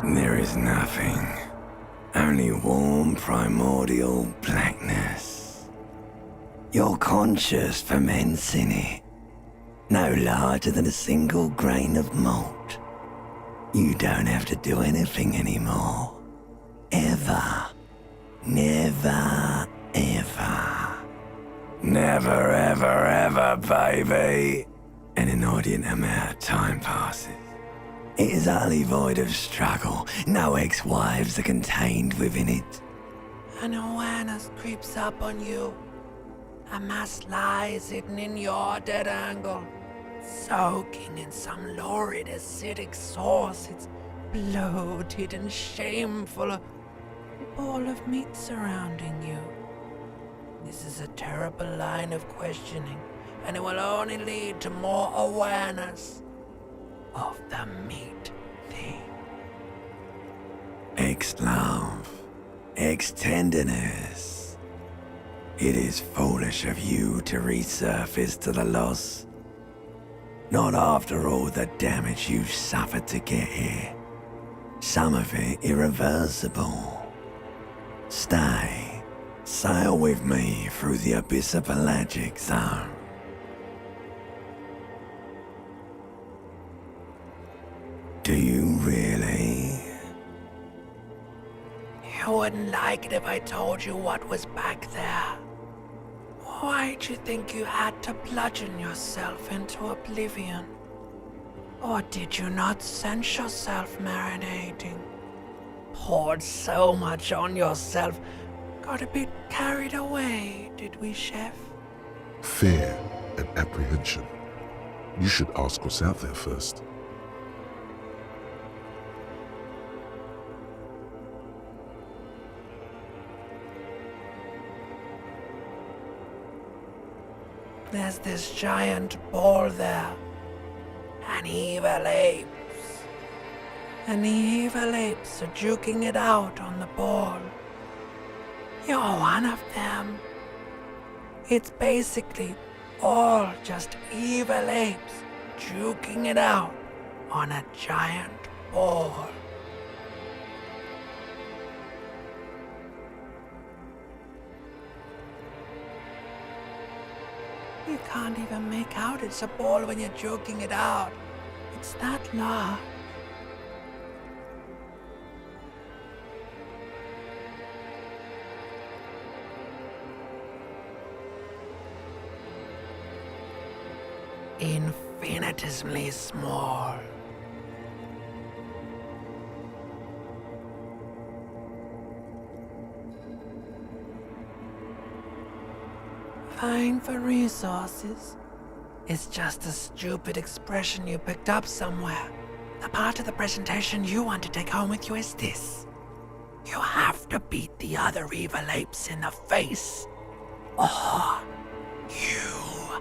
There is nothing. Only warm primordial blackness. Your conscious ferments in it. No larger than a single grain of malt. You don't have to do anything anymore. Ever. Never, ever. Never, ever, ever, baby. An inordinate amount of time passes. It is utterly void of struggle. No ex-wives are contained within it. An awareness creeps up on you. A mass lies hidden in your dead angle, soaking in some lurid acidic sauce. It's bloated and shameful. A ball of meat surrounding you. This is a terrible line of questioning, and it will only lead to more awareness of the meat thing. Ex-love, ex-tenderness. It is foolish of you to resurface to the loss. Not after all the damage you've suffered to get here. Some of it irreversible. Stay. Sail with me through the abyssopelagic zone. Do you really? You wouldn't like it if I told you what was back there. Why'd you think you had to bludgeon yourself into oblivion? Or did you not sense yourself marinating? Poured so much on yourself, got a bit carried away, did we, Chef? Fear and apprehension. You should ask what's out there first. There's this giant ball there. An evil apes. And the evil apes are juking it out on the ball. You're one of them. It's basically all just evil apes juking it out on a giant ball. You can't even make out it's a ball when you're joking it out. It's that large. Infinitesimally small. Vying for resources is just a stupid expression you picked up somewhere. The part of the presentation you want to take home with you is this. You have to beat the other evil apes in the face, or you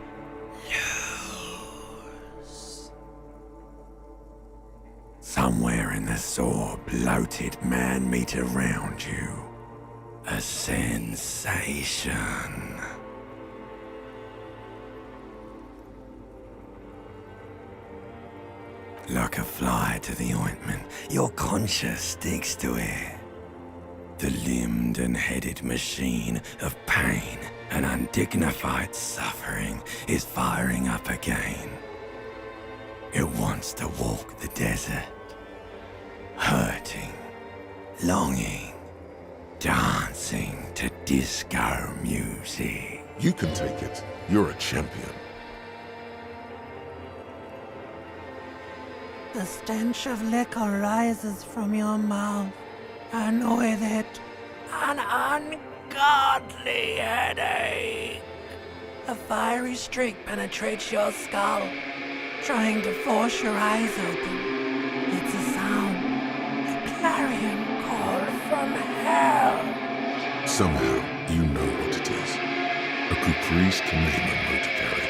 lose. Somewhere in the sore, bloated man-meat around you. A sensation. Like a fly to the ointment, your conscience sticks to it. The limbed and headed machine of pain and undignified suffering is firing up again. It wants to walk the desert, hurting, longing, dancing to disco music. You can take it. You're a champion. The stench of liquor rises from your mouth, and with it, an ungodly headache. A fiery streak penetrates your skull, trying to force your eyes open. It's a sound, a clarion call from hell. Somehow, you know what it is. A Caprice Canadian motor carriage.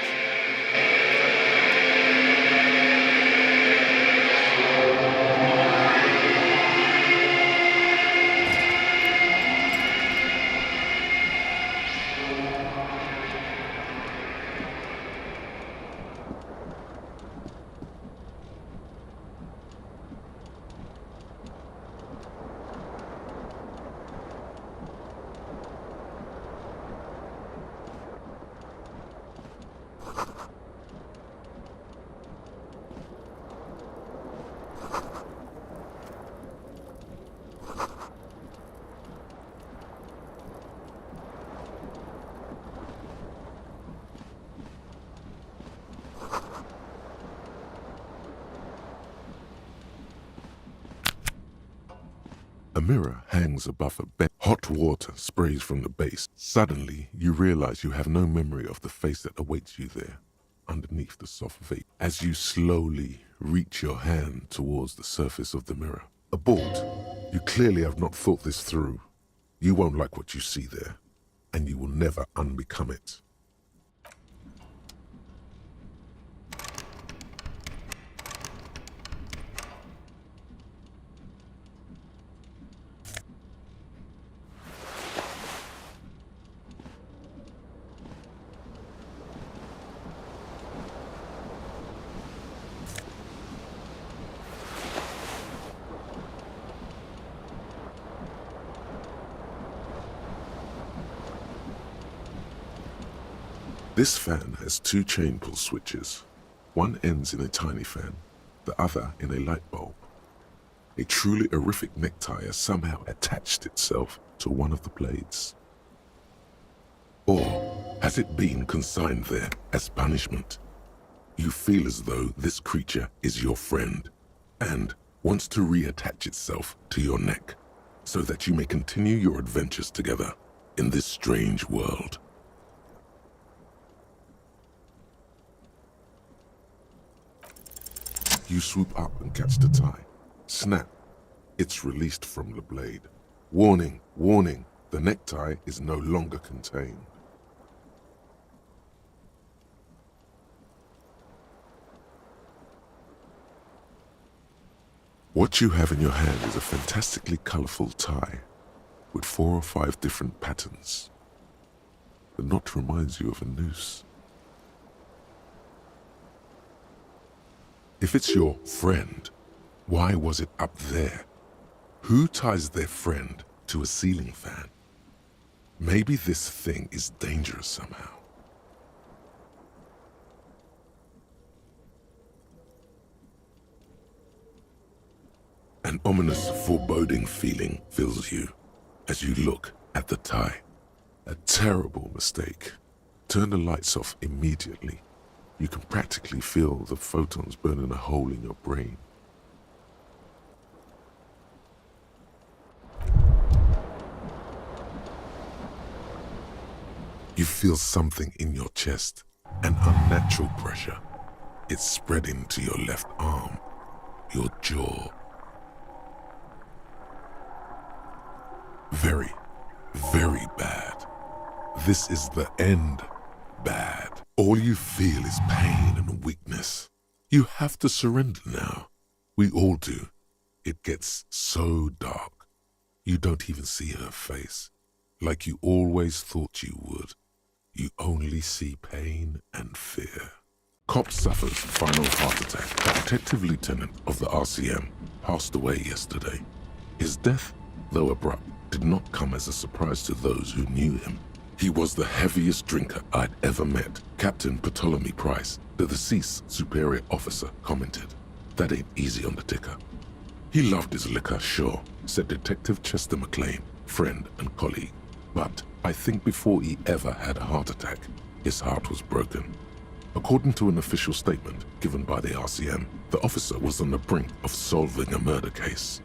A mirror hangs above a bed. Hot water sprays from the base. Suddenly, you realize you have no memory of the face that awaits you there, underneath the soft vape. As you slowly reach your hand towards the surface of the mirror. Abort. You clearly have not thought this through. You won't like what you see there, and you will never unbecome it. This fan has two chain pull switches. One ends in a tiny fan, the other in a light bulb. A truly horrific necktie has somehow attached itself to one of the blades. Or has it been consigned there as punishment? You feel as though this creature is your friend and wants to reattach itself to your neck so that you may continue your adventures together in this strange world. You swoop up and catch the tie. Snap. It's released from the blade. Warning, warning, the necktie is no longer contained. What you have in your hand is a fantastically colorful tie with 4 or 5 different patterns. The knot reminds you of a noose. If it's your friend, why was it up there? Who ties their friend to a ceiling fan? Maybe this thing is dangerous somehow. An ominous, foreboding feeling fills you as you look at the tie. A terrible mistake. Turn the lights off immediately. You can practically feel the photons burning a hole in your brain. You feel something in your chest, an unnatural pressure. It's spreading to your left arm, your jaw. Very, very bad. This is the end. Bad. All you feel is pain and weakness. You have to surrender now. We all do. It gets so dark. You don't even see her face, like you always thought you would. You only see pain and fear. Cop suffers final heart attack. A detective lieutenant of the RCM passed away yesterday. His death, though abrupt, did not come as a surprise to those who knew him. He was the heaviest drinker I'd ever met. Captain Ptolemy Price, the deceased superior officer, commented. That ain't easy on the ticker. He loved his liquor, sure, said Detective Chester McLean, friend and colleague. But I think before he ever had a heart attack, his heart was broken. According to an official statement given by the RCM, the officer was on the brink of solving a murder case.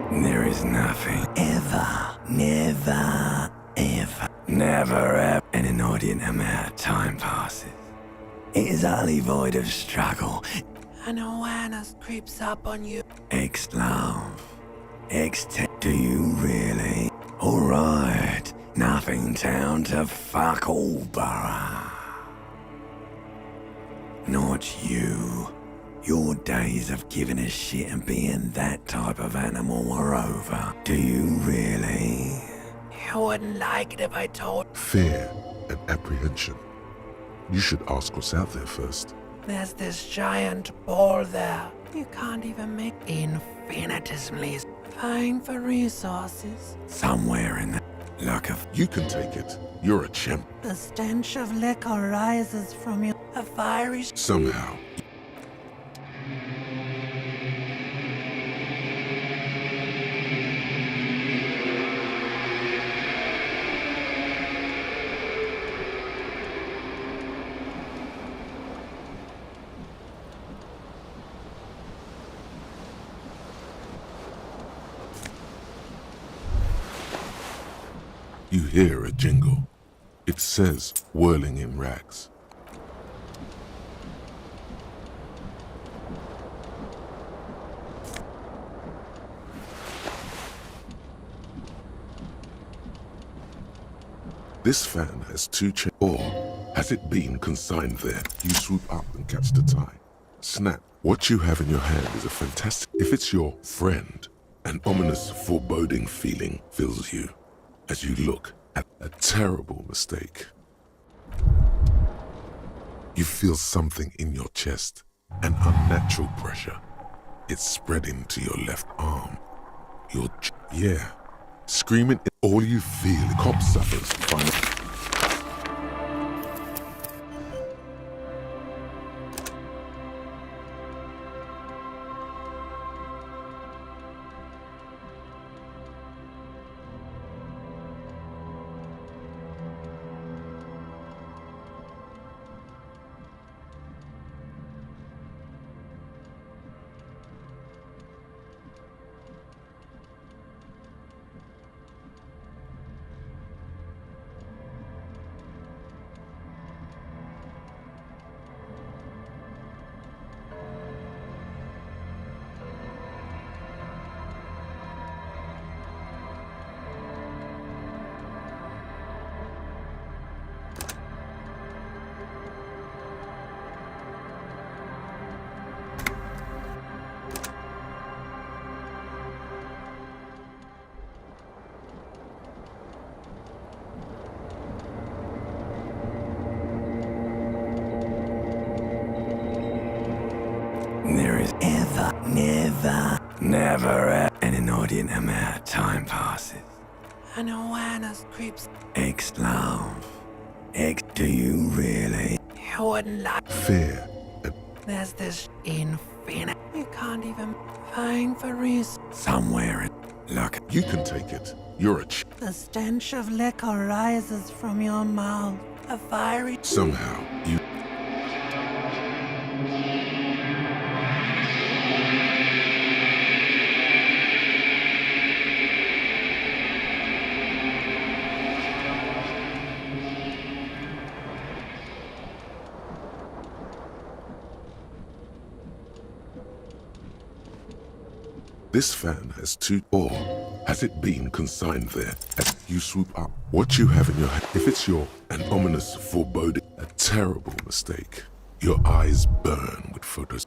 There is nothing ever, never, ever, never, ever. An inordinate amount of time passes. It is utterly void of struggle. An awareness creeps up on you. Ex-love. Do you really? Alright. Nothing down to fuck all, Borough. Not you. Your days of giving a shit and being that type of animal are over. Do you really? You wouldn't like it if I told. Fear and apprehension. You should ask what's out there first. There's this giant ball there. You can't even make infinitesimally vying for resources. Somewhere in the look of... You can take it. You're a champ. The stench of liquor rises from you. A fiery... Somehow. You hear a jingle. It says, whirling in rags. This fan has two or has it been consigned there? You swoop up and catch the tie. Snap. What you have in your hand is a fantastic... If it's your friend, an ominous, foreboding feeling fills you as you look at a terrible mistake. You feel something in your chest, an unnatural pressure. It's spreading to your left arm. Yeah. Screaming, all you feel, cop suffers. There is never, an inordinate amount of time passes. An awareness creeps. Ex-love. Do you really? You wouldn't like. Fear. There's this infinite. You can't even vying for resources. Somewhere in... Look. You can take it. You're a The stench of liquor rises from your mouth. A fiery... Somehow, you... This fan has two, or has it been consigned there? As you swoop up, what you have in your hand, if it's your, an ominous foreboding, a terrible mistake. Your eyes burn with photos.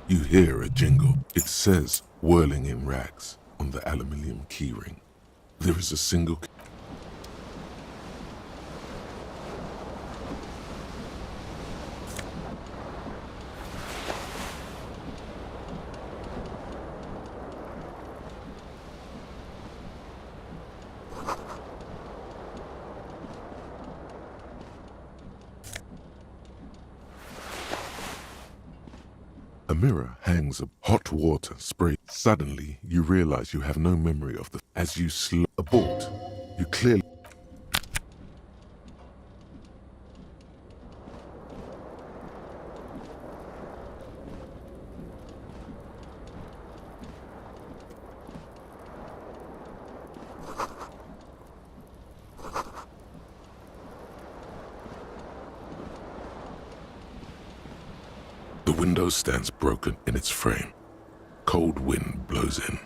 You hear a jingle. It says, whirling in rags, on the aluminium keyring. There is a single... A mirror hangs of hot water spray. Suddenly, you realize you have no memory of the... As you abort, you clearly... The window stands broken in its frame. Cold wind blows in.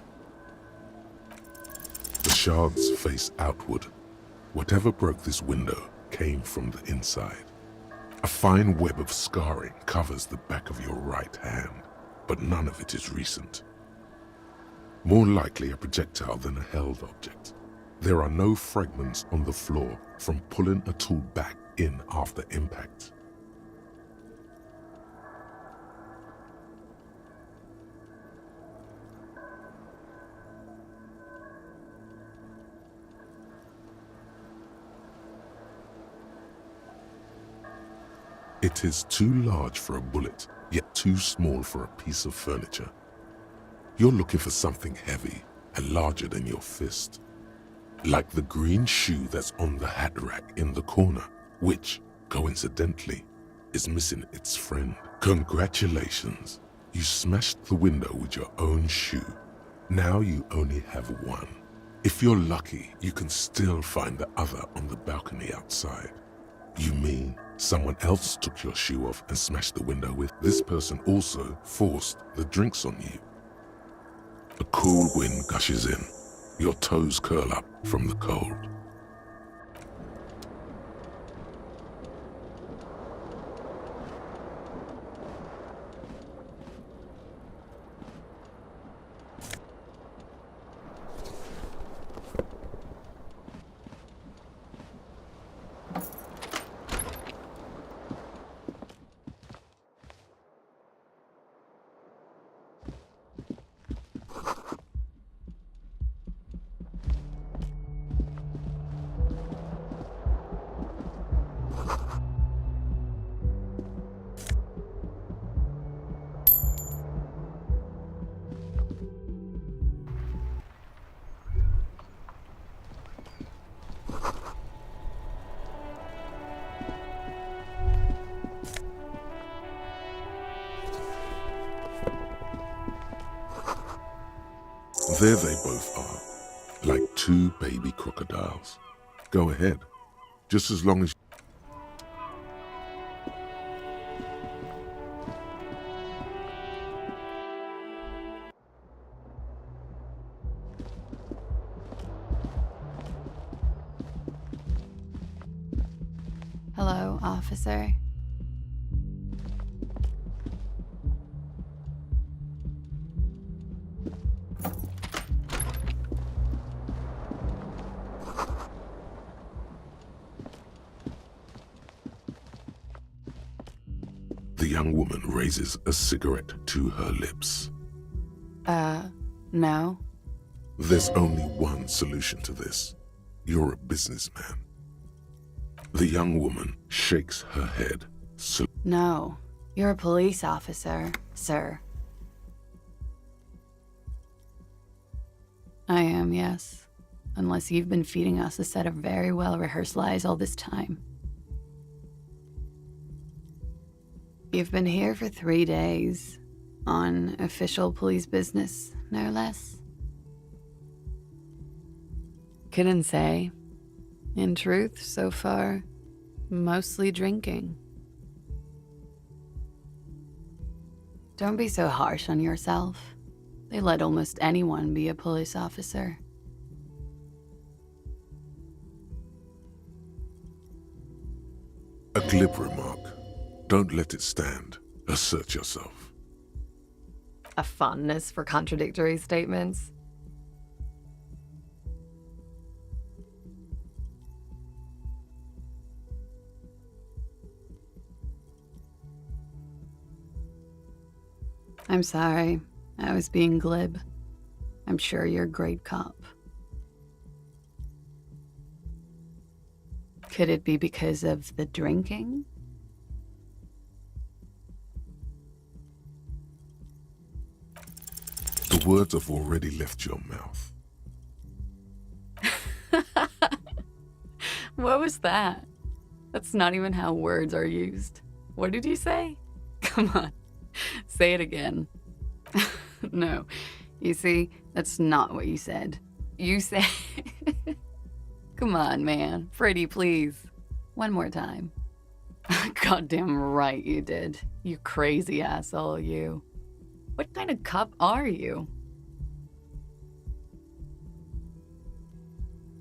The shards face outward. Whatever broke this window came from the inside. A fine web of scarring covers the back of your right hand, but none of it is recent. More likely a projectile than a held object. There are no fragments on the floor from pulling a tool back in after impact. It is too large for a bullet, yet too small for a piece of furniture. You're looking for something heavy and larger than your fist. Like the green shoe that's on the hat rack in the corner, which, coincidentally, is missing its friend. Congratulations, you smashed the window with your own shoe. Now you only have one. If you're lucky, you can still find the other on the balcony outside. You mean someone else took your shoe off and smashed the window with? This person also forced the drinks on you. A cool wind gushes in. Your toes curl up from the cold. There they both are, like two baby crocodiles. Go ahead, just as long as... Hello, officer. The young woman raises a cigarette to her lips. No. There's only one solution to this. You're a businessman. The young woman shakes her head. No. You're a police officer, sir. I am, yes. Unless you've been feeding us a set of very well-rehearsed lies all this time. You've been here for 3 days, on official police business, no less. Couldn't say. In truth, so far, mostly drinking. Don't be so harsh on yourself. They let almost anyone be a police officer. A glib remark. Don't let it stand. Assert yourself. A fondness for contradictory statements. I'm sorry. I was being glib. I'm sure you're a great cop. Could it be because of the drinking? The words have already left your mouth. What was that? That's not even how words are used. What did you say? Come on, say it again. No, you see, that's not what you said. You said... Come on, man. Pretty, please. One more time. Goddamn right you did. You crazy asshole, you. What kind of cup are you?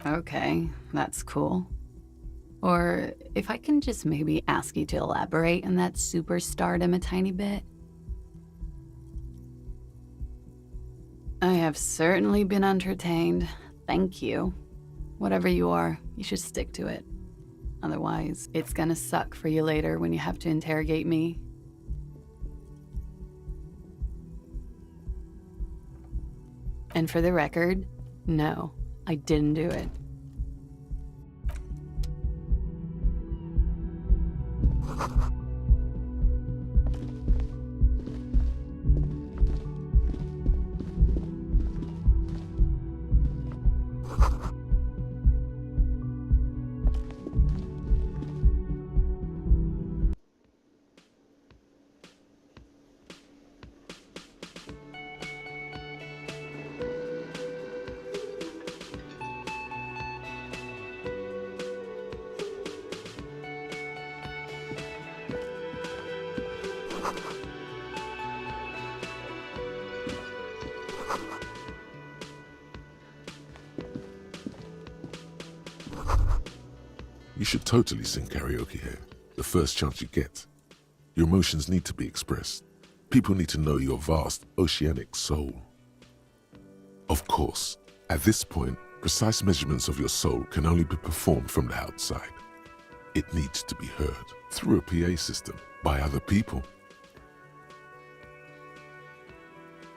Okay, that's cool. Or if I can just maybe ask you to elaborate on that superstardom a tiny bit. I have certainly been entertained. Thank you. Whatever you are, you should stick to it. Otherwise, it's gonna suck for you later when you have to interrogate me. And for the record, no, I didn't do it. You should totally sing karaoke here, the first chance you get. Your emotions need to be expressed. People need to know your vast, oceanic soul. Of course, at this point, precise measurements of your soul can only be performed from the outside. It needs to be heard through a PA system by other people.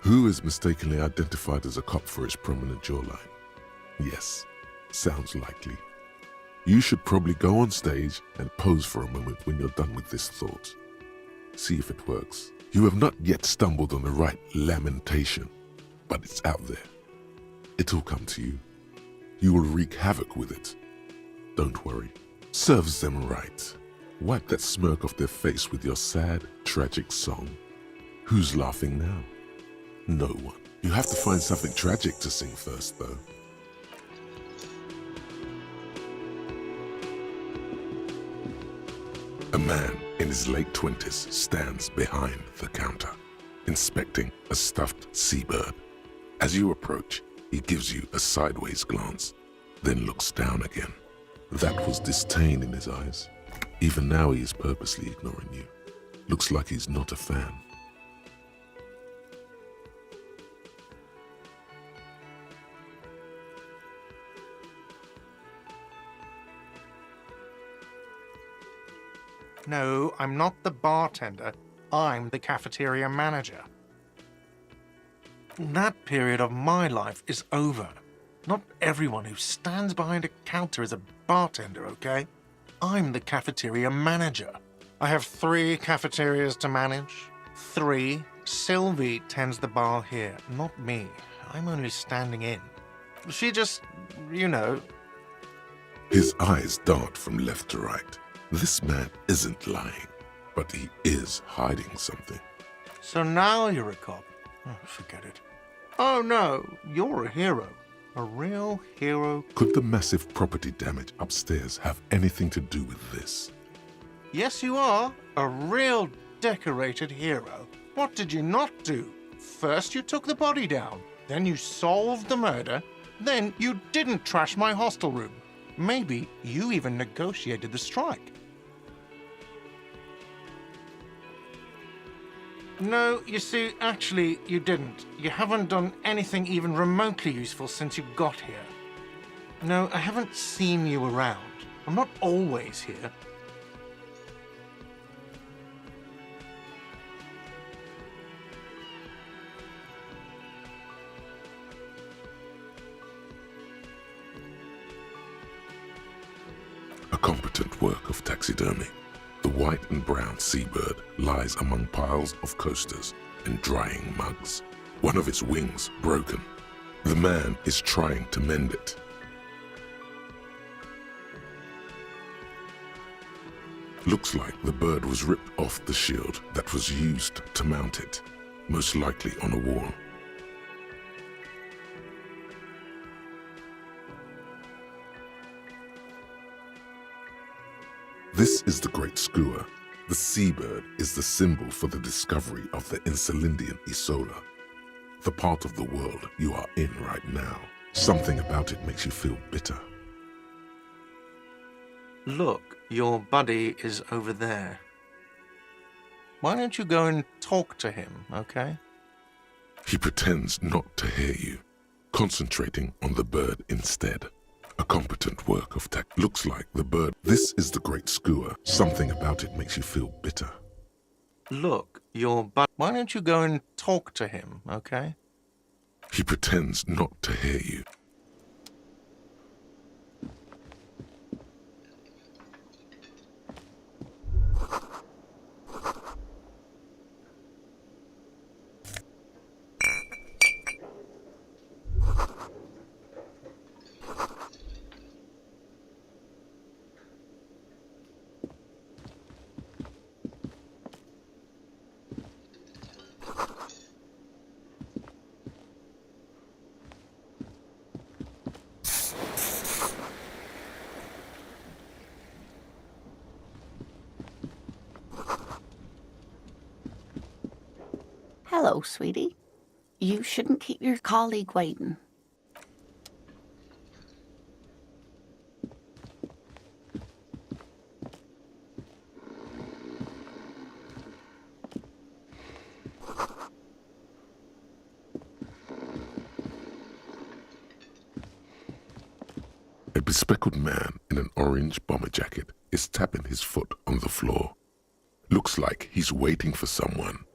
Who is mistakenly identified as a cop for his prominent jawline? Yes, sounds likely. You should probably go on stage and pose for a moment when you're done with this thought. See if it works. You have not yet stumbled on the right lamentation, but it's out there. It'll come to you. You will wreak havoc with it. Don't worry. Serves them right. Wipe that smirk off their face with your sad, tragic song. Who's laughing now? No one. You have to find something tragic to sing first, though. A man in his late 20s stands behind the counter, inspecting a stuffed seabird. As you approach, he gives you a sideways glance, then looks down again. That was disdain in his eyes. Even now he is purposely ignoring you. Looks like he's not a fan. No, I'm not the bartender. I'm the cafeteria manager. That period of my life is over. Not everyone who stands behind a counter is a bartender, okay? I'm the cafeteria manager. I have 3 cafeterias to manage. 3. Sylvie tends the bar here, not me. I'm only standing in. She just, you know. His eyes dart from left to right. This man isn't lying, but he is hiding something. So now you're a cop. Oh, forget it. Oh no, you're a hero. A real hero. Could the massive property damage upstairs have anything to do with this? Yes, you are. A real decorated hero. What did you not do? First you took the body down, then you solved the murder, then you didn't trash my hostel room. Maybe you even negotiated the strike. No, you see, actually, you didn't. You haven't done anything even remotely useful since you got here. No, I haven't seen you around. I'm not always here. A competent work of taxidermy. The white and brown seabird lies among piles of coasters and drying mugs. One of its wings broken. The man is trying to mend it. Looks like the bird was ripped off the shield that was used to mount it, most likely on a wall. This is the Great Skua. The seabird is the symbol for the discovery of the Insulindian Isola, the part of the world you are in right now. Something about it makes you feel bitter. Look, your buddy is over there. Why don't you go and talk to him, okay? He pretends not to hear you, concentrating on the bird instead. A competent work of tech. Looks like the bird. This is the Great Skua. Something about it makes you feel bitter. Look, your buddy. Why don't you go and talk to him, okay? He pretends not to hear you. Hello, sweetie. You shouldn't keep your colleague waiting. A bespectacled man in an orange bomber jacket is tapping his foot on the floor. Looks like he's waiting for someone.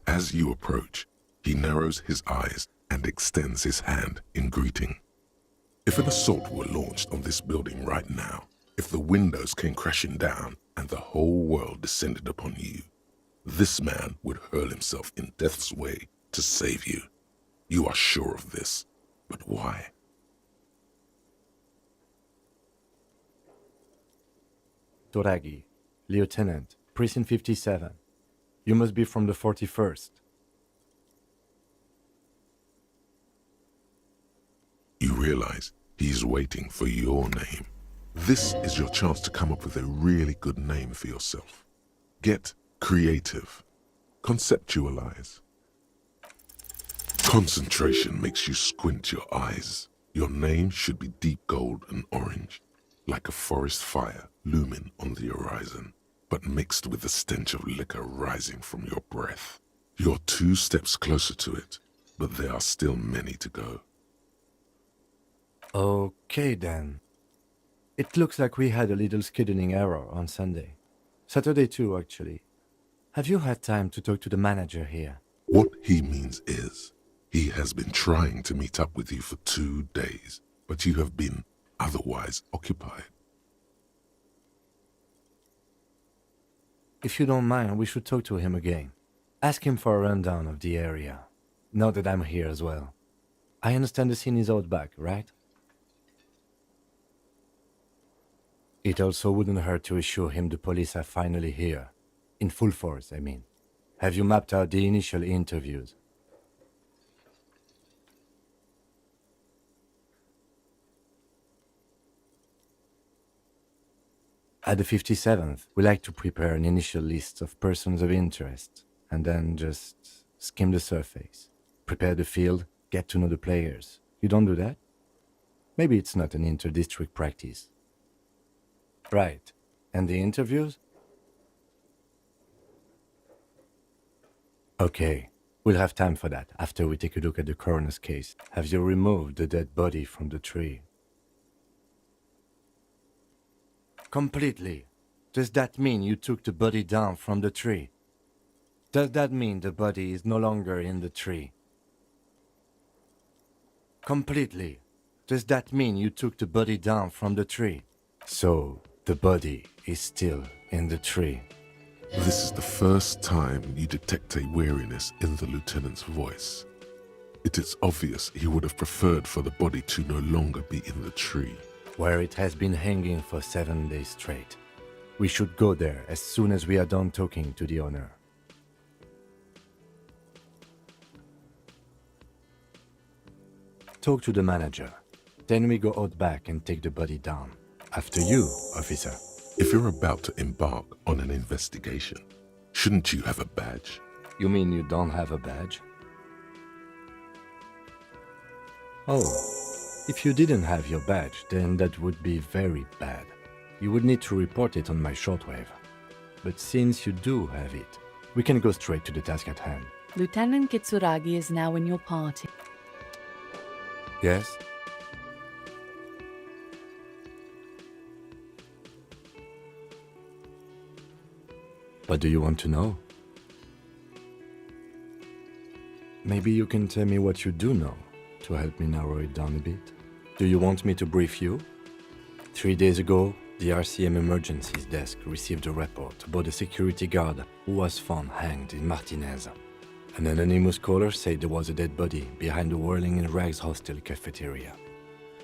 As you approach, he narrows his eyes and extends his hand in greeting. If an assault were launched on this building right now, if the windows came crashing down and the whole world descended upon you, this man would hurl himself in death's way to save you. You are sure of this, but why? Toragi, Lieutenant, Precinct 57. You must be from the 41st. You realize he's waiting for your name. This is your chance to come up with a really good name for yourself. Get creative. Conceptualize. Concentration makes you squint your eyes. Your name should be deep gold and orange, like a forest fire looming on the horizon, but mixed with the stench of liquor rising from your breath. You're 2 steps closer to it, but there are still many to go. Okay then. It looks like we had a little scheduling error on Sunday. Saturday too, actually. Have you had time to talk to the manager here? What he means is, he has been trying to meet up with you for 2 days, but you have been otherwise occupied. If you don't mind, we should talk to him again. Ask him for a rundown of the area. Now that I'm here as well. I understand the scene is out back, right? It also wouldn't hurt to assure him the police are finally here. In full force, I mean. Have you mapped out the initial interviews? At the 57th, we like to prepare an initial list of persons of interest, and then just skim the surface. Prepare the field, get to know the players. You don't do that? Maybe it's not an inter-district practice. Right. And the interviews? Okay, we'll have time for that after we take a look at the coroner's case. Have you removed the dead body from the tree? Completely. Does that mean you took the body down from the tree? Does that mean the body is no longer in the tree? Completely. Does that mean you took the body down from the tree? So, the body is still in the tree. This is the first time you detect a weariness in the lieutenant's voice. It is obvious he would have preferred for the body to no longer be in the tree. Where it has been hanging for 7 days straight. We should go there as soon as we are done talking to the owner. Talk to the manager. Then we go out back and take the body down. After you, officer. If you're about to embark on an investigation, shouldn't you have a badge? You mean you don't have a badge? Oh, if you didn't have your badge, then that would be very bad. You would need to report it on my shortwave. But since you do have it, we can go straight to the task at hand. Lieutenant Kitsuragi is now in your party. Yes? What do you want to know? Maybe you can tell me what you do know to help me narrow it down a bit. Do you want me to brief you? 3 days ago, the RCM Emergencies Desk received a report about a security guard who was found hanged in Martinez. An anonymous caller said there was a dead body behind the Whirling in Rags hostel cafeteria.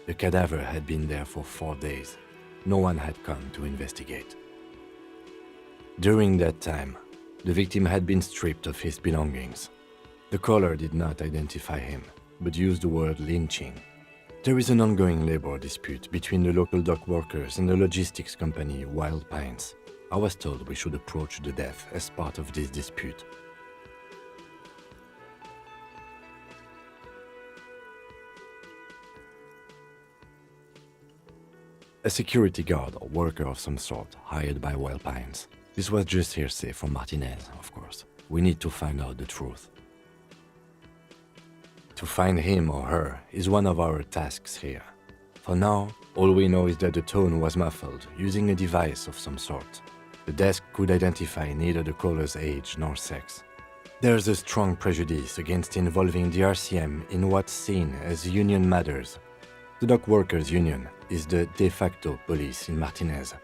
The cadaver had been there for 4 days. No one had come to investigate. During that time, the victim had been stripped of his belongings. The caller did not identify him, but used the word lynching. There is an ongoing labor dispute between the local dock workers and the logistics company Wild Pines. I was told we should approach the death as part of this dispute. A security guard or worker of some sort hired by Wild Pines. This was just hearsay from Martinez, of course. We need to find out the truth. To find him or her is one of our tasks here. For now, all we know is that the tone was muffled using a device of some sort. The desk could identify neither the caller's age nor sex. There's a strong prejudice against involving the RCM in what's seen as union matters. The dock workers' union is the de facto police in Martinez.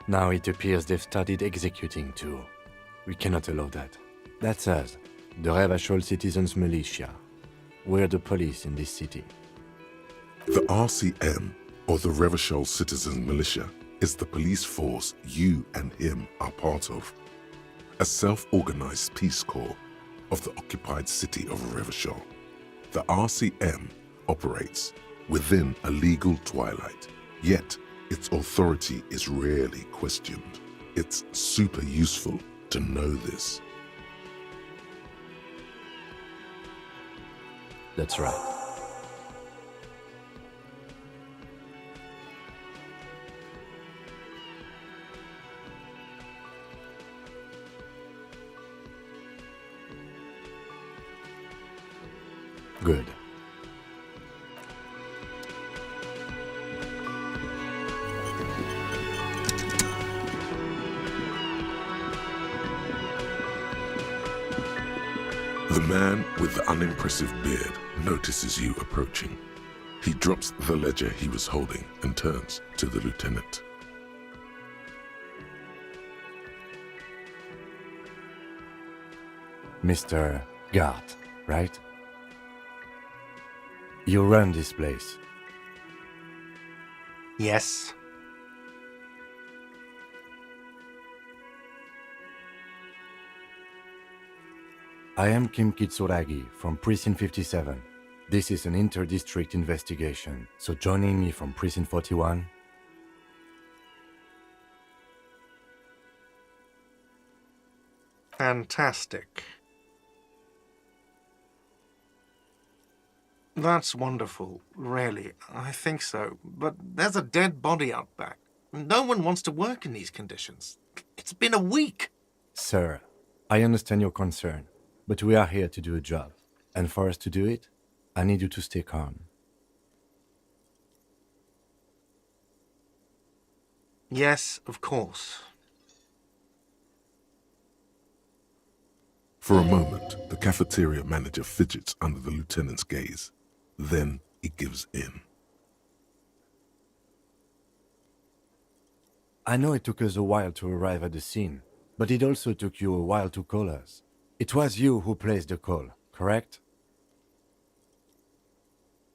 Now it appears they've started executing too. We cannot allow that. That's us, the Revachol Citizens Militia. We're the police in this city. The RCM, or the Revachol Citizens Militia, is the police force you and him are part of. A self-organized peace corps of the occupied city of Revachol. The RCM operates within a legal twilight, yet its authority is rarely questioned. It's super useful to know this. That's right. Good. The man with the unimpressive beard notices you approaching. He drops the ledger he was holding and turns to the lieutenant. Mr. Gart, right? You run this place. Yes. I am Kim Kitsuragi from Precinct 57. This is an inter-district investigation, so joining me from Precinct 41... Fantastic. That's wonderful, really. I think so. But there's a dead body out back. No one wants to work in these conditions. It's been a week. Sir, I understand your concern, but we are here to do a job. And for us to do it, I need you to stay calm. Yes, of course. For a moment, the cafeteria manager fidgets under the lieutenant's gaze. Then he gives in. I know it took us a while to arrive at the scene, but it also took you a while to call us. It was you who placed the call, correct?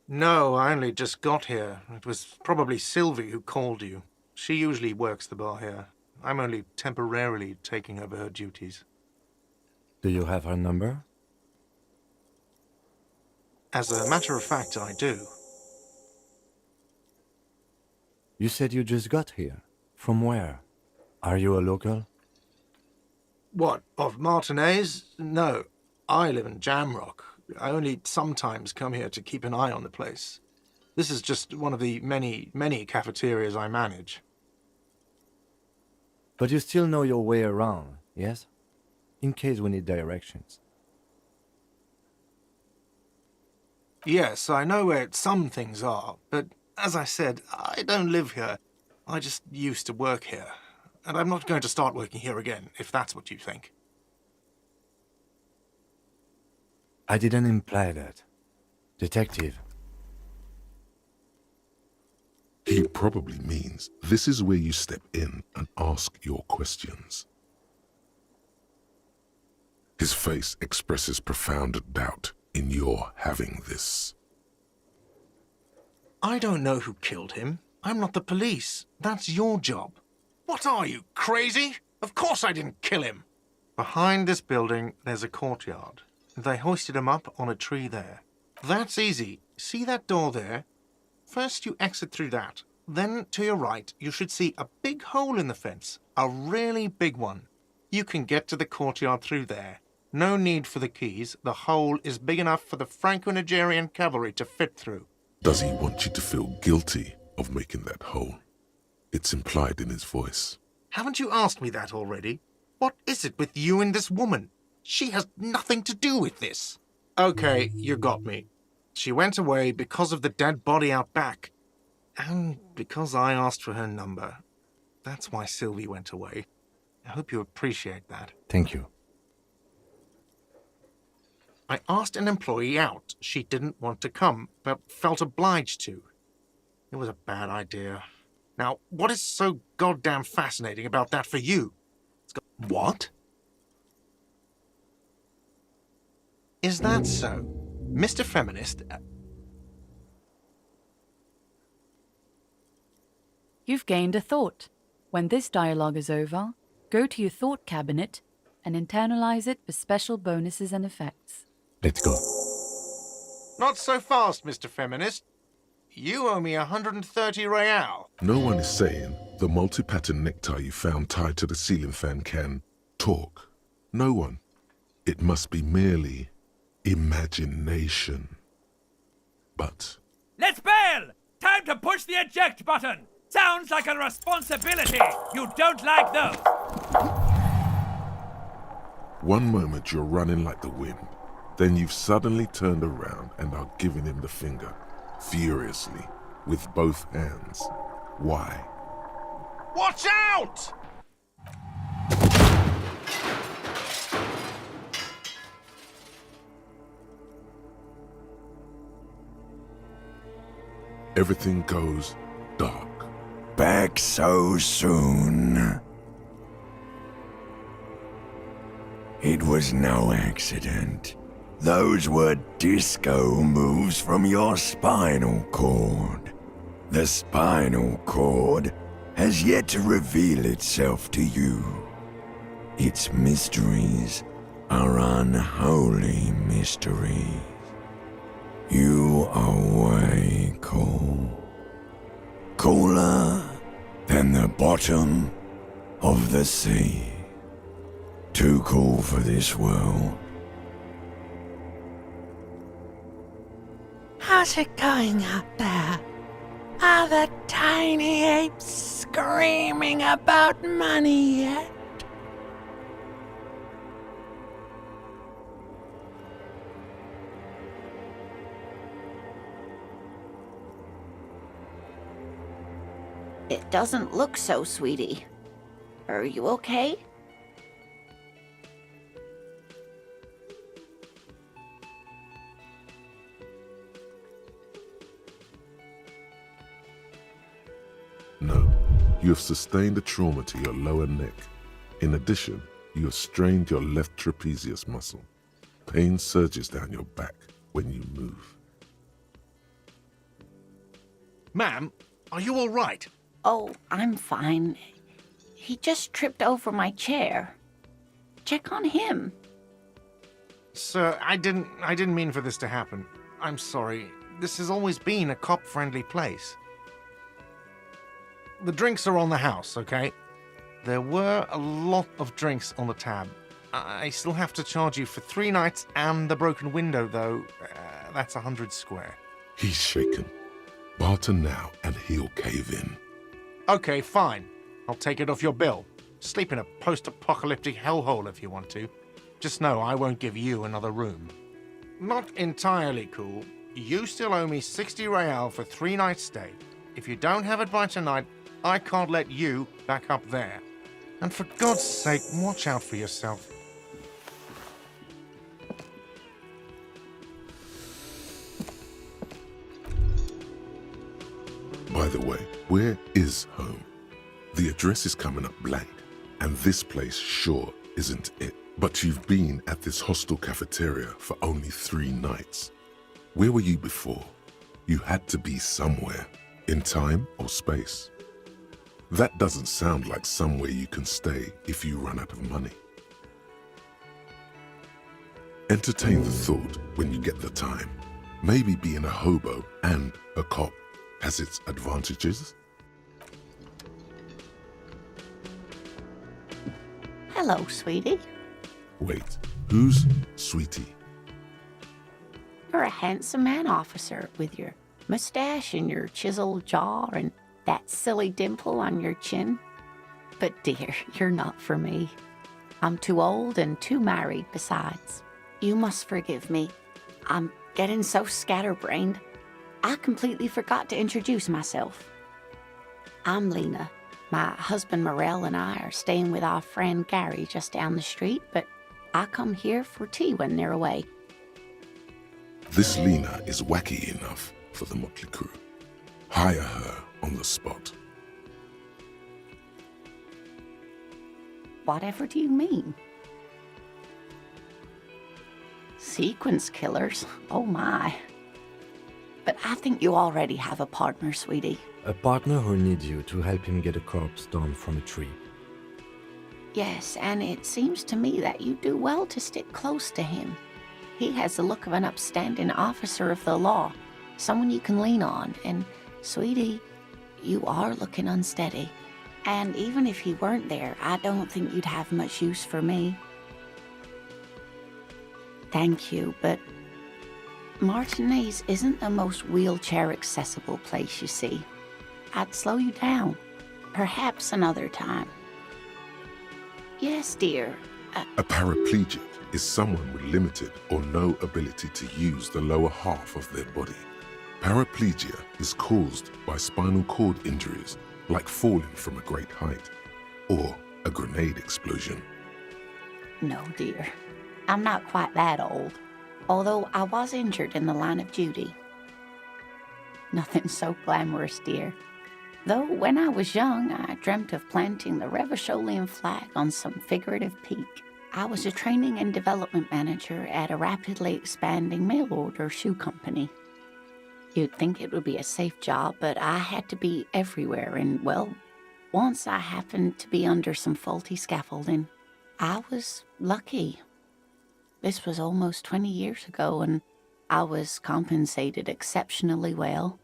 No, I only just got here. It was probably Sylvie who called you. She usually works the bar here. I'm only temporarily taking over her duties. Do you have her number? As a matter of fact, I do. You said you just got here. From where? Are you a local? What, of Martinez? No, I live in Jamrock. I only sometimes come here to keep an eye on the place. This is just one of the many cafeterias I manage. But you still know your way around, yes? In case we need directions. Yes, I know where some things are, but as I said, I don't live here. I just used to work here. And I'm not going to start working here again, if that's what you think. I didn't imply that. Detective. He probably means this is where you step in and ask your questions. His face expresses profound doubt in your having this. I don't know who killed him. I'm not the police. That's your job. What are you, crazy? Of course I didn't kill him. Behind this building, there's a courtyard. They hoisted him up on a tree there. That's easy. See that door there? First you exit through that. Then, to your right, you should see a big hole in the fence. A really big one. You can get to the courtyard through there. No need for the keys. The hole is big enough for the Franco-Nigerian cavalry to fit through. Does he want you to feel guilty of making that hole? It's implied in his voice. Haven't you asked me that already? What is it with you and this woman? She has nothing to do with this. Okay, you got me. She went away because of the dead body out back. And because I asked for her number. That's why Sylvie went away. I hope you appreciate that. Thank you. I asked an employee out. She didn't want to come, but felt obliged to. It was a bad idea. Now, what is so goddamn fascinating about that for you? What? Is that so? Mr. Feminist... You've gained a thought. When this dialogue is over, go to your thought cabinet and internalize it for special bonuses and effects. Let's go. Not so fast, Mr. Feminist. You owe me 130 real. No one is saying the multi-pattern necktie you found tied to the ceiling fan can talk. No one. It must be merely imagination. But... Let's bail! Time to push the eject button! Sounds like a responsibility! You don't like those! one moment you're running like the wind, then you've suddenly turned around and are giving him the finger, furiously, with both hands. Why? Watch out! Everything goes dark. Back so soon. It was no accident. Those were disco moves from your spinal cord. The spinal cord has yet to reveal itself to you. Its mysteries are unholy mysteries. You are way cool. Cooler than the bottom of the sea. Too cool for this world. How's it going out there? Are the tiny apes screaming about money yet? It doesn't look so, sweetie. Are you okay? No, you have sustained a trauma to your lower neck. In addition, you have strained your left trapezius muscle. Pain surges down your back when you move. Ma'am, are you all right? Oh, I'm fine. He just tripped over my chair. Check on him. Sir, I didn't mean for this to happen. I'm sorry. This has always been a cop-friendly place. the drinks are on the house, okay? There were a lot of drinks on the tab. I still have to charge you for 3 nights and the broken window, though. That's 100 square. He's shaken. Barter now and he'll cave in. Okay, fine. I'll take it off your bill. Sleep in a post-apocalyptic hellhole if you want to. Just know I won't give you another room. Not entirely cool. You still owe me 60 real for 3 nights stay. If you don't have it by tonight, I can't let you back up there. And for God's sake, watch out for yourself. By the way, where is home? The address is coming up blank, and this place sure isn't it. But you've been at this hostel cafeteria for only 3 nights. Where were you before? You had to be somewhere, in time or space. That doesn't sound like somewhere you can stay if you run out of money. Entertain the thought when you get the time. Maybe being a hobo and a cop has its advantages. Hello, sweetie. Wait, who's Sweetie? You're a handsome man, officer, with your mustache and your chiseled jaw and that silly dimple on your chin. But dear, you're not for me. I'm too old and too married besides. You must forgive me. I'm getting so scatterbrained. I completely forgot to introduce myself. I'm Lena. My husband Morel and I are staying with our friend Gary just down the street, but I come here for tea when they're away. This Lena is wacky enough for the motley crew. Hire her on the spot. Whatever do you mean? Sequence killers? Oh my. But I think you already have a partner, sweetie. A partner who needs you to help him get a corpse down from a tree. Yes, and it seems to me that you do well to stick close to him. He has the look of an upstanding officer of the law, someone you can lean on, and, sweetie, you are looking unsteady. And even if he weren't there, I don't think you'd have much use for me. Thank you, but Martinez isn't the most wheelchair-accessible place, you see. I'd slow you down. Perhaps another time. Yes, dear. A paraplegic is someone with limited or no ability to use the lower half of their body. Paraplegia is caused by spinal cord injuries, like falling from a great height, or a grenade explosion. No, dear. I'm not quite that old, although I was injured in the line of duty. Nothing so glamorous, dear. Though when I was young, I dreamt of planting the Revacholian flag on some figurative peak. I was a training and development manager at a rapidly expanding mail-order shoe company. You'd think it would be a safe job, but I had to be everywhere, and, well, once I happened to be under some faulty scaffolding. I was lucky. This was almost 20 years ago, and I was compensated exceptionally well.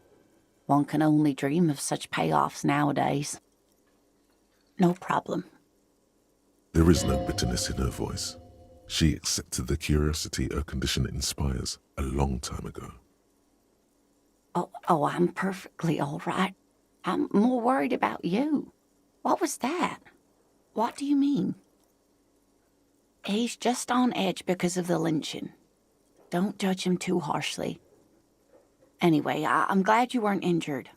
One can only dream of such payoffs nowadays. No problem. There is no bitterness in her voice. She accepted the curiosity her condition inspires a long time ago. Oh, I'm perfectly all right. I'm more worried about you. What was that? What do you mean? He's just on edge because of the lynching. Don't judge him too harshly. Anyway, I'm glad you weren't injured.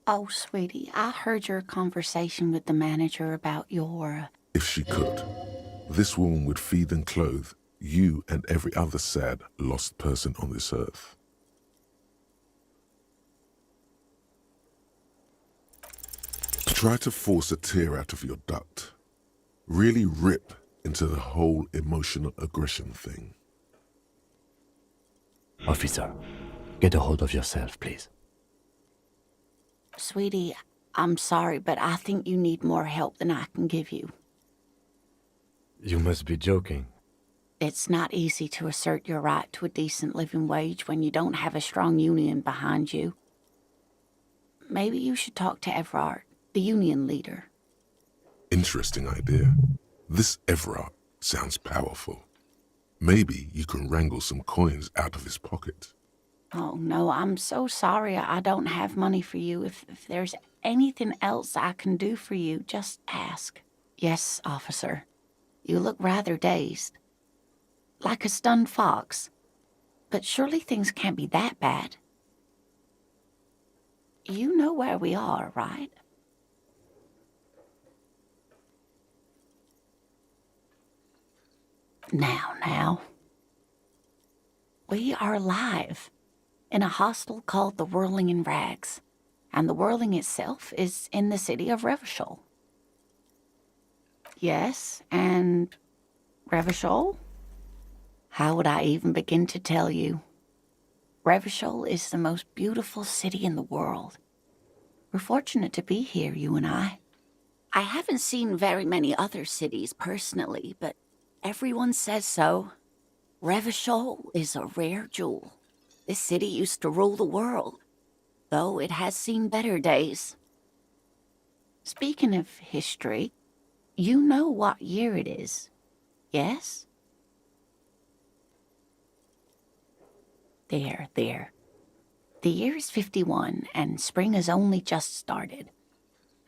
Oh, sweetie, I heard your conversation with the manager about your... If she could, this woman would feed and clothe you and every other sad, lost person on this earth. Try to force a tear out of your duct. Really rip into the whole emotional aggression thing. Officer, get a hold of yourself, please. Sweetie, I'm sorry, but I think you need more help than I can give you. You must be joking. It's not easy to assert your right to a decent living wage when you don't have a strong union behind you. maybe you should talk to Everard, the union leader. Interesting idea. This Everard sounds powerful. Maybe you can wrangle some coins out of his pocket. Oh, no, I'm so sorry I don't have money for you. If there's anything else I can do for you, just ask. Yes, officer. You look rather dazed. Like a stunned fox. But surely things can't be that bad. You know where we are, right? Now. We are live in a hostel called the Whirling in Rags, and the Whirling itself is in the city of Revachol. Yes, and Revachol? How would I even begin to tell you? Revachol is the most beautiful city in the world. We're fortunate to be here, you and I. I haven't seen very many other cities personally, but everyone says so. Revachol is a rare jewel. This city used to rule the world, though it has seen better days. Speaking of history, you know what year it is, yes? There. The year is 51, and spring has only just started.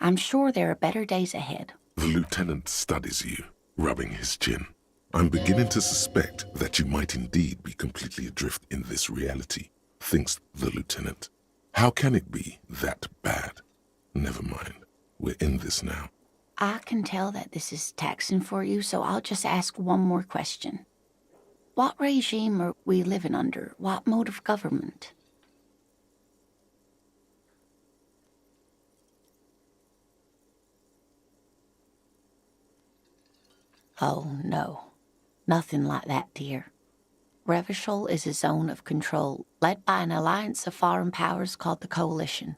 I'm sure there are better days ahead. The lieutenant studies you, rubbing his chin. I'm beginning to suspect that you might indeed be completely adrift in this reality, thinks the lieutenant. How can it be that bad? Never mind. We're in this now. I can tell that this is taxing for you, so I'll just ask one more question. What regime are we living under? What mode of government? Oh, no. Nothing like that, dear. Revachol is a zone of control led by an alliance of foreign powers called the Coalition.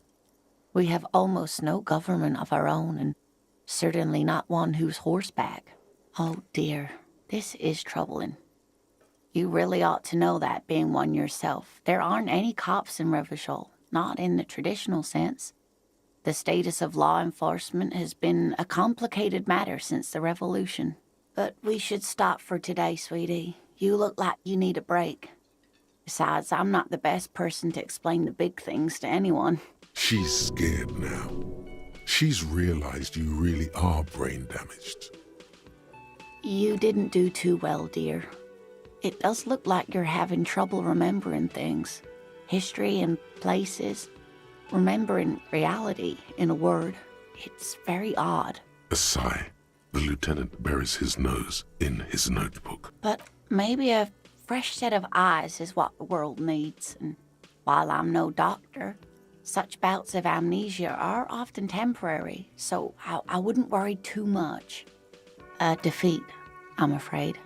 We have almost no government of our own, and certainly not one who's horseback. Oh, dear. This is troubling. You really ought to know that, being one yourself. There aren't any cops in Revachol, not in the traditional sense. The status of law enforcement has been a complicated matter since the revolution. But we should stop for today, sweetie. You look like you need a break. Besides, I'm not the best person to explain the big things to anyone. She's scared now. She's realized you really are brain damaged. You didn't do too well, dear. It does look like you're having trouble remembering things. History and places. Remembering reality, in a word. It's very odd. A sigh. The lieutenant buries his nose in his notebook. But maybe a fresh set of eyes is what the world needs. And while I'm no doctor, such bouts of amnesia are often temporary, so I wouldn't worry too much. A defeat, I'm afraid.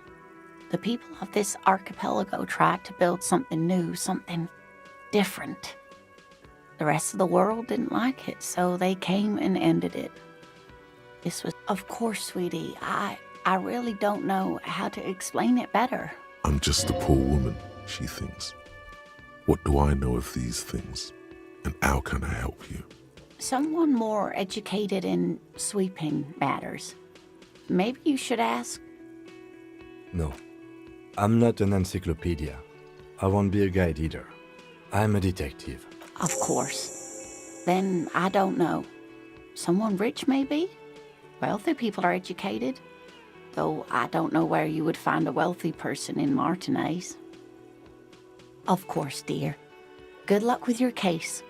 The people of this archipelago tried to build something new, something different. The rest of the world didn't like it, so they came and ended it. This was, of course, sweetie, I really don't know how to explain it better. I'm just a poor woman, she thinks. What do I know of these things? And how can I help you? Someone more educated in sweeping matters. Maybe you should ask. No, I'm not an encyclopedia. I won't be a guide either. I'm a detective. Of course. Then I don't know. Someone rich, maybe? Wealthy people are educated. Though I don't know where you would find a wealthy person in Martinez. Of course, dear. Good luck with your case.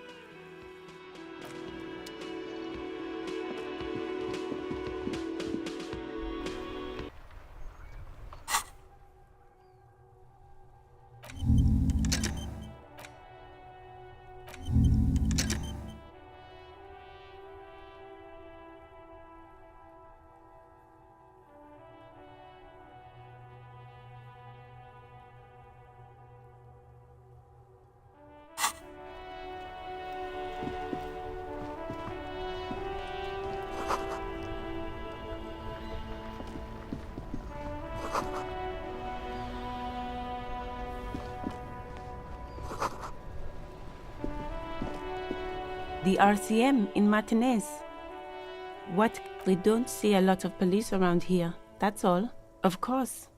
The RCM in Martinez. What? We don't see a lot of police around here, that's all. Of course.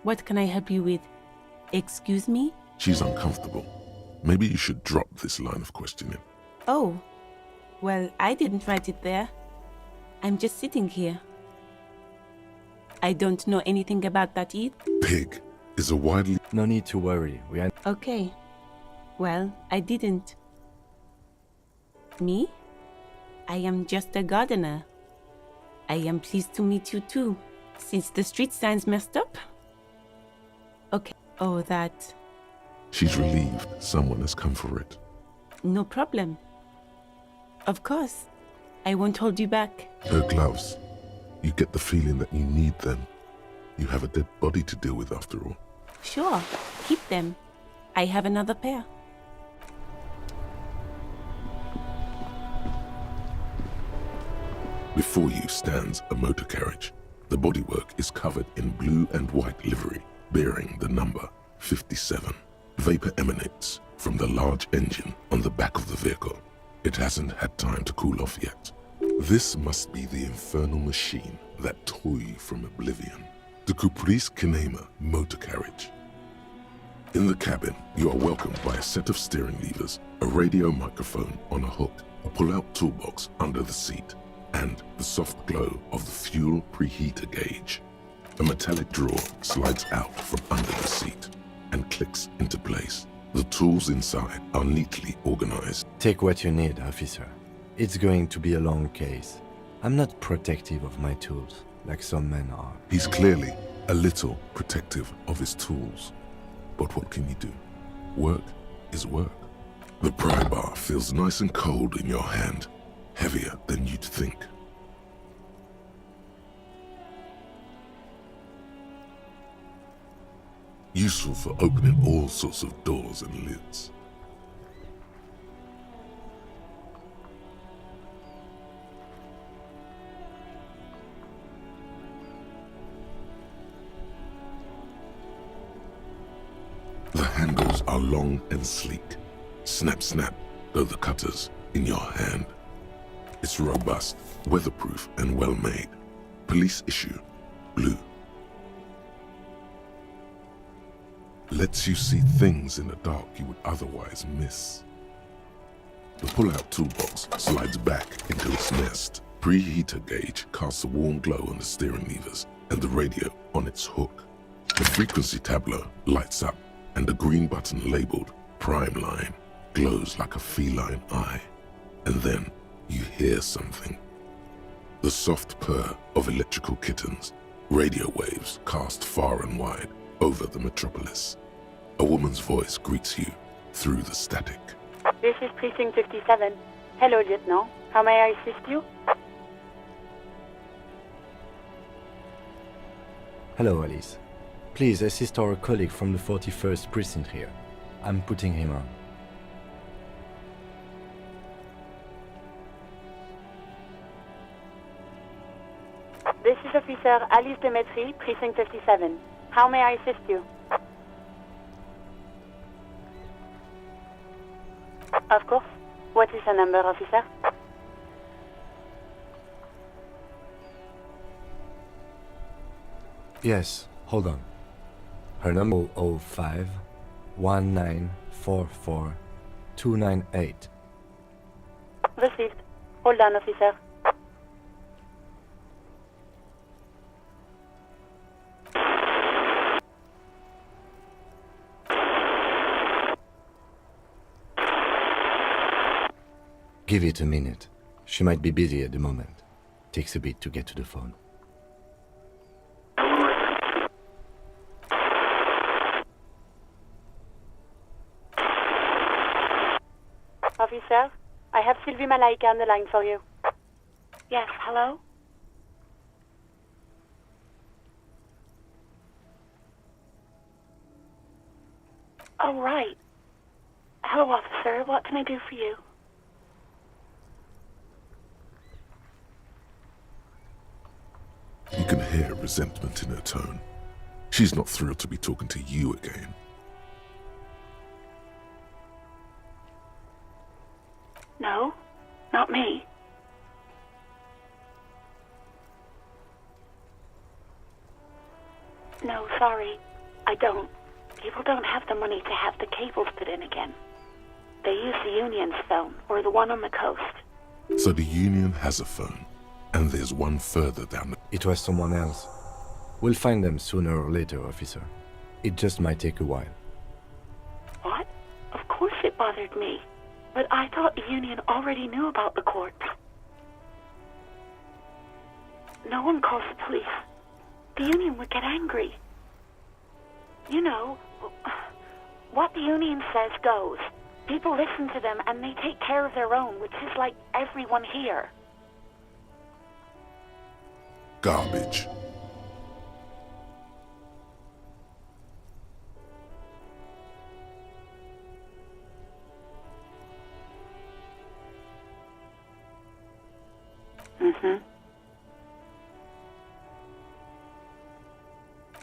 What can I help you with? Excuse me? She's uncomfortable. Maybe you should drop this line of questioning. Oh. Well, I didn't write it there. I'm just sitting here. I don't know anything about that either. Pig is a widely... No need to worry. We are... Okay. Well, I didn't. Me? I am just a gardener. I am pleased to meet you too, since the street sign's messed up. Okay. Oh, that. She's relieved someone has come for it. No problem. Of course. I won't hold you back. Her gloves. You get the feeling that you need them. You have a dead body to deal with after all. Sure. Keep them. I have another pair. Before you stands a motor carriage. The bodywork is covered in blue and white livery, bearing the number 57. Vapor emanates from the large engine on the back of the vehicle. It hasn't had time to cool off yet. This must be the infernal machine that tore you from oblivion. The Caprice Kinema motor carriage. In the cabin, you are welcomed by a set of steering levers, a radio microphone on a hook, a pull-out toolbox under the seat, and the soft glow of the fuel preheater gauge. A metallic drawer slides out from under the seat and clicks into place. The tools inside are neatly organized. Take what you need, officer. It's going to be a long case. I'm not protective of my tools, like some men are. He's clearly a little protective of his tools. But what can you do? Work is work. The pry bar feels nice and cold in your hand, heavier than you'd think. Useful for opening all sorts of doors and lids. The handles are long and sleek. Snap, snap, go the cutters in your hand. It's robust, weatherproof, and well-made. Police issue, blue. Lets you see things in the dark you would otherwise miss. The pull-out toolbox slides back into its nest. Preheater gauge casts a warm glow on the steering levers and the radio on its hook. The frequency tableau lights up, and the green button labeled Prime Line glows like a feline eye. And then you hear something. The soft purr of electrical kittens, radio waves cast far and wide over the metropolis. A woman's voice greets you through the static. This is Precinct 57. Hello, Lieutenant. How may I assist you? Hello, Alice. Please assist our colleague from the 41st precinct here. I'm putting him on. This is Officer Alice Demetri, Precinct 57. How may I assist you? Of course. What is her number, officer? Yes, hold on. Her number 005 1944 298. Received. Hold on, officer. Give it a minute. She might be busy at the moment. Takes a bit to get to the phone. Officer, I have Sylvie Malaika on the line for you. Yes, hello? Oh, right. Hello, officer. What can I do for you? You can hear resentment in her tone. She's not thrilled to be talking to you again. No, not me. No, sorry. I don't. People don't have the money to have the cables put in again. They use the Union's phone, or the one on the coast. So the Union has a phone, and there's one further down the... It was someone else. We'll find them sooner or later, officer. It just might take a while. What? Of course it bothered me. But I thought the Union already knew about the court. No one calls the police. The Union would get angry. You know, what the Union says goes. People listen to them and they take care of their own, which is like everyone here. Garbage. Mm-hmm.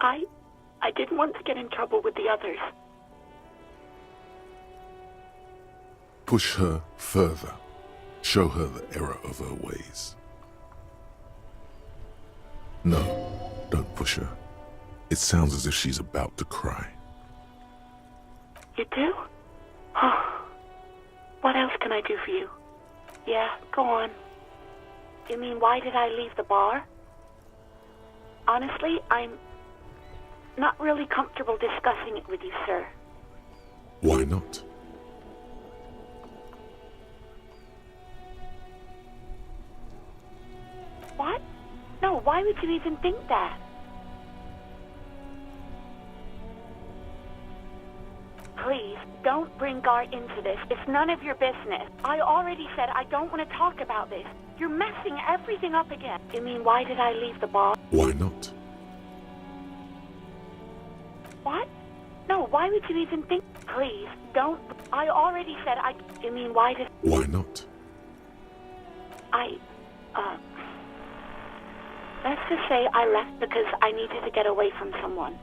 I didn't want to get in trouble with the others. Push her further. Show her the error of her ways. No, don't push her. It sounds as if she's about to cry. You do? Oh. What else can I do for you? Yeah, go on. You mean, why did I leave the bar? Honestly, I'm not really comfortable discussing it with you, sir. Why not? What? No, why would you even think that? Please, don't bring Gar into this. It's none of your business. I already said I don't want to talk about this. You're messing everything up again. You mean, why did I leave the bar? Why not? What? No, why would you even think? Please, don't. I already said You mean, why did... Why not? Let's just say I left because I needed to get away from someone.